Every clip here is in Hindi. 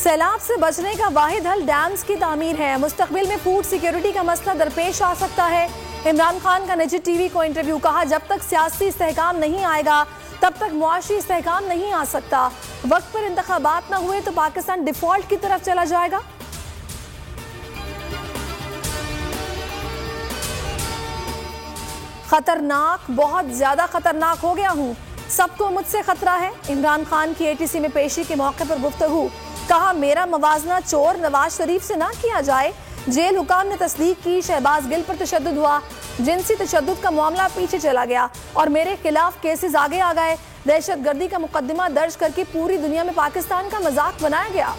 सैलाब से बचने का वाहिद हल डैम्स की तामीर है। मुस्तकबिल में फूड सिक्योरिटी का मसला दरपेश आ सकता है। इमरान खान का निजी टीवी को इंटरव्यू, कहा जब तक सियासी इस्तेहकाम नहीं आएगा तब तक मुआशी इस्तेहकाम नहीं आ सकता। वक्त पर इंतखाबात न हुए तो पाकिस्तान डिफॉल्ट की तरफ चला जाएगा। खतरनाक, बहुत ज्यादा खतरनाक हो गया हूँ, सबको मुझसे खतरा है। इमरान खान की एटीसी में पेशी के मौके पर गुफ्तगू, कहा मेरा मवाजना चोर नवाज शरीफ से ना किया जाए। जेल हुकाम ने तस्दीक की शहबाज गिल पर तशद्दुद हुआ, जिनसी तशद्दुद का मामला पीछे चला गया और मेरे खिलाफ केसेस आगे आ गए। दहशतगर्दी का मुकदमा दर्ज करके पूरी दुनिया में पाकिस्तान का मजाक बनाया गया।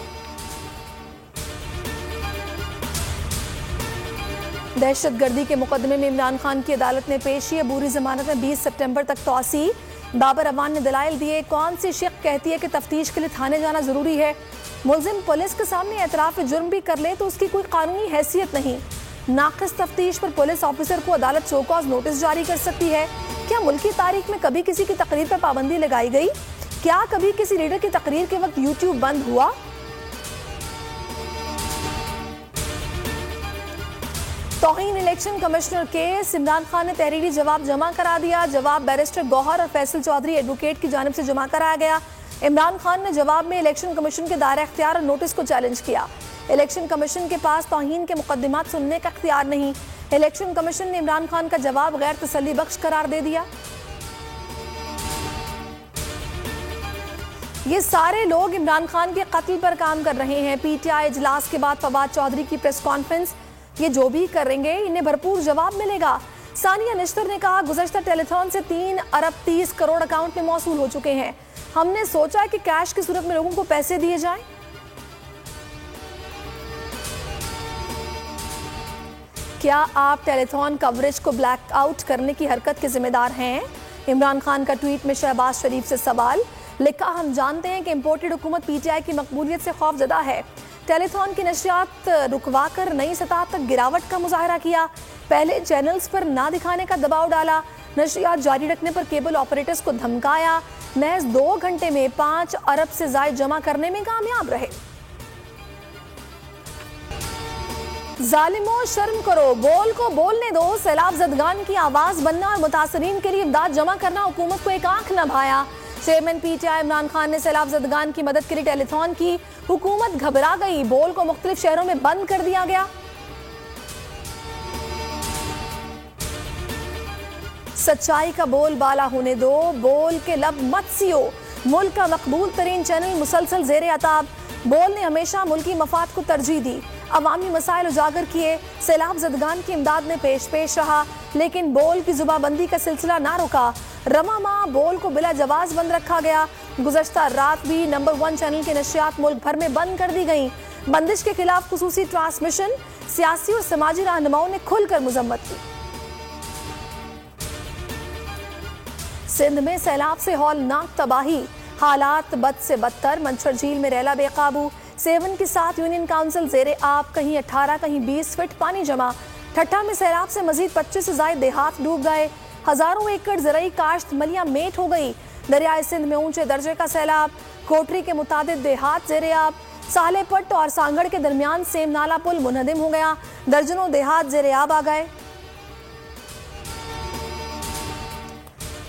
दहशतगर्दी के मुकदमे में इमरान खान की अदालत ने पेशी, अबूरी जमानत में 20 सितंबर तक तौसी। बाबर अवान ने दलाइल दिए, कौन सी शिक कहती है कि तफ्तीश के लिए थाने जाना जरूरी है। मुलजिम पुलिस के सामने एतराफ जुर्म भी कर ले तो उसकी कोई कानूनी हैसियत नहीं। नाक़िस तफ्तीश पर पुलिस ऑफिसर को अदालत शोकॉज नोटिस जारी कर सकती है। क्या मुल्की तारीख में कभी किसी की तकरीर पर पाबंदी लगाई गई? क्या कभी किसी लीडर की तकरीर के वक्त यूट्यूब बंद हुआ? तौहीन election commissioner case, Imran Khan ने तहरीरी जवाब जमा करा दिया। जवाब बैरिस्टर गौहर और फैसल चौधरी एडवोकेट की जानिब से जमा कराया गया। इमरान खान ने जवाब में इलेक्शन कमीशन के दायरा इख्तियार और नोटिस को चैलेंज किया। इलेक्शन कमीशन के पास तौहीन के मुकदमात सुनने का इख्तियार नहीं। इलेक्शन कमीशन ने इमरान खान का जवाब गैर तसल्ली बख्श करार दे दिया। ये सारे लोग इमरान खान के कत्ल पर काम कर रहे हैं। पीटीआई इजलास के बाद फवाद चौधरी की प्रेस कॉन्फ्रेंस, ये जो भी करेंगे इन्हें भरपूर जवाब मिलेगा। सानिया निश्तर ने कहा गुज़श्ता टेलीथॉन से 3 अरब 30 करोड़ अकाउंट में मौसूल हो चुके हैं। हमने सोचा कि कैश की सूरत में लोगों को पैसे दिए जाएं। क्या आप टेलीथॉन कवरेज को ब्लैक आउट करने की हरकत के जिम्मेदार हैं? इमरान खान का ट्वीट में शहबाज शरीफ से सवाल, लिखा हम जानते हैं कि इम्पोर्टेड हुकूमत पीटीआई की मकबूलियत से खौफजदा है। टेलीथॉन की नशियात रुकवा कर नई सतह तक गिरावट का मुजाहरा किया। पहले चैनल्स पर ना दिखाने का दबाव डाला। नशियात जारी रखने पर केबल ऑपरेटर्स को धमकाया। महज 2 घंटे में 5 अरब से ज्यादा जमा करने में कामयाब रहे। जालिमों शर्म करो, बोल को बोलने दो। सैलाब ज़दगान की आवाज बनना और मुतासरीन के लिए इमदाद जमा करना हुकूमत को एक आंख न भाया। चेयरमैन पीटीआई इमरान खान ने सैलाब ज़दगान की मदद के लिए टेलीथॉन की। हुकूमत घबरा गई, बोल को मुख्तलिफ शहरों में बंद कर दिया गया। सच्चाई का बोल बाला होने दो, बोल के लब मत सियो। मुल्क का मकबूल तरीन चैनल मुसलसल जेर अताब। बोल ने हमेशा मुल्की मफाद को तरजीह दी, अवामी मसाइल उजागर किए। सैलाब ज़दगान की इमदाद में पेश रहा, लेकिन बोल की जुबाबंदी का सिलसिला ना रुका। रमा माह बोल को बिला जवाज बंद रखा गया। गुज़श्ता रात भी नंबर 1 चैनल की नशियात मुल्क भर में बंद कर दी गई। बंदिश के खिलाफ खुसूसी ट्रांसमिशन सियासी और समाजी रहनुमाओं ने खुलकर मुजम्मत की। सिंध में सैलाब से हौलनाक तबाही, हालात बद से बदतर। मंछर झील में रैला बेकाबू। 7 के साथ यूनियन काउंसिल जेरे आप, कहीं 18 कहीं 20 फीट पानी जमा। ठट्ठा में सैलाब से मजीद 25 से ज्यादा देहात डूब गए। हजारों एकड़ ज़रई काश्त मलिया मेट हो गई। दरियाए सिंध में ऊंचे दर्जे का सैलाब। कोटरी के मुताबिक देहात जेरे आप। साले पट्ट और सांगड़ के दरमियान सेम नाला पुल मुनहदिम हो गया। दर्जनों देहात जेरे आब आ गए।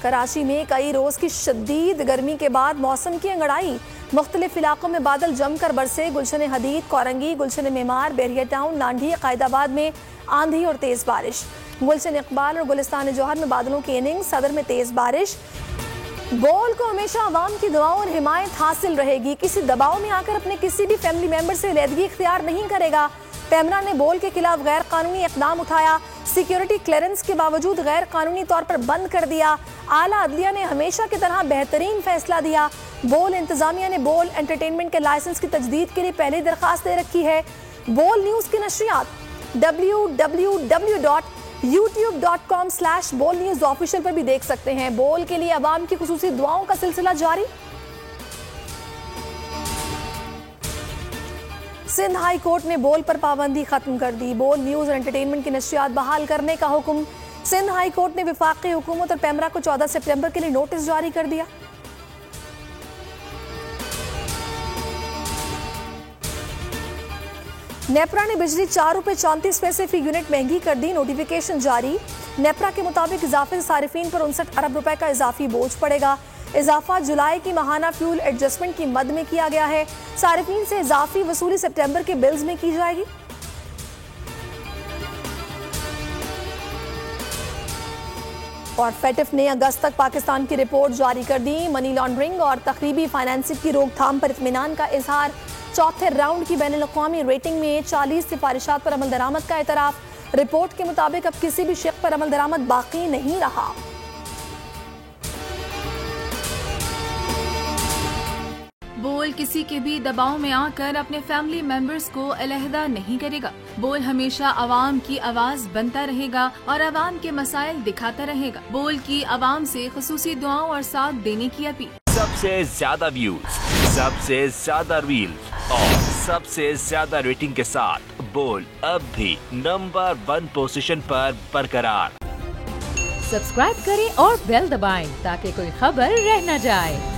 कराची में कई रोज की शदीद गर्मी के बाद मौसम की अंगड़ाई। मुख्तलिफ इलाकों में बादल जमकर बरसे। गुलशन हदीद, कोरंगी, गुलशन मेमार, बैरिया टाउन, लांढी, कायदाबाद में आंधी और तेज बारिश। गुलशन इकबाल और गुलिस्तान जौहर में बादलों की इनिंग। सदर में तेज बारिश। बोल को हमेशा अवाम की दुआओं और हिमायत हासिल रहेगी। किसी दबाव में आकर अपने किसी भी फैमिली मेंबर से अलहदगी इख्तियार नहीं करेगा। पैमरा ने बोल के खिलाफ गैर कानूनी इकदाम उठाया। सिक्योरिटी क्लियरेंस के बावजूद गैर कानूनी तौर पर बंद कर दिया। आला अदलिया ने हमेशा की तरह बेहतरीन फैसला दिया। बोल इंतजामिया ने बोल एंटरटेनमेंट के लाइसेंस की तजदीद के लिए पहले दरखास्त दे रखी है। बोल न्यूज की नशरियात www.youtube.com/बोल न्यूज ऑफिशियल पर भी देख सकते हैं। बोल के लिए अवाम की खुसूसी दुआओं का सिलसिला जारी। सिंध हाई कोर्ट ने बोल पर पाबंदी खत्म कर दी। बोल न्यूज और एंटरटेनमेंट की नशरियात बहाल करने का हुक्म। सिंध हाई कोर्ट ने विफाकी हुकूमत और पैमरा को 14 सितंबर के लिए नोटिस जारी कर दिया। नेपरा ने बिजली 4 रुपये 34 पैसे फी यूनिट महंगी कर दी, नोटिफिकेशन जारी। नेपरा के मुताबिक इजाफे से सारिफीन पर 59 अरब रुपए का इजाफी बोझ पड़ेगा। इजाफा जुलाई की माहाना फ्यूल एडजस्टमेंट की मद में किया गया है। सारिफीन से इजाफी वसूली सितंबर के बिल्स में की जाएगी। और फेटिफ ने अगस्त तक पाकिस्तान की रिपोर्ट जारी कर दी। मनी लॉन्ड्रिंग और तकरीबी फाइनेंसिंग की रोकथाम पर इत्मीनान का इजहार। चौथे राउंड की बैनुल-अक़वामी रेटिंग में 40 सिफारिशात पर अमल दरामद का एतराफ़। रिपोर्ट के मुताबिक अब किसी भी शिक़ पर अमल दरामद बाकी नहीं रहा। बोल किसी के भी दबाव में आकर अपने फैमिली मेंबर्स को अलहदा नहीं करेगा। बोल हमेशा आवाम की आवाज बनता रहेगा और आवाम के मसाइल दिखाता रहेगा। बोल की आवाम से खुसूसी दुआओं और साथ देने की अपील। सबसे ज्यादा व्यूज, सबसे ज्यादा रील्स और सबसे ज्यादा रेटिंग के साथ बोल अब भी नंबर 1 पोजीशन पर बरकरार। सब्सक्राइब करें और बेल दबाएं ताकि कोई खबर रह न जाए।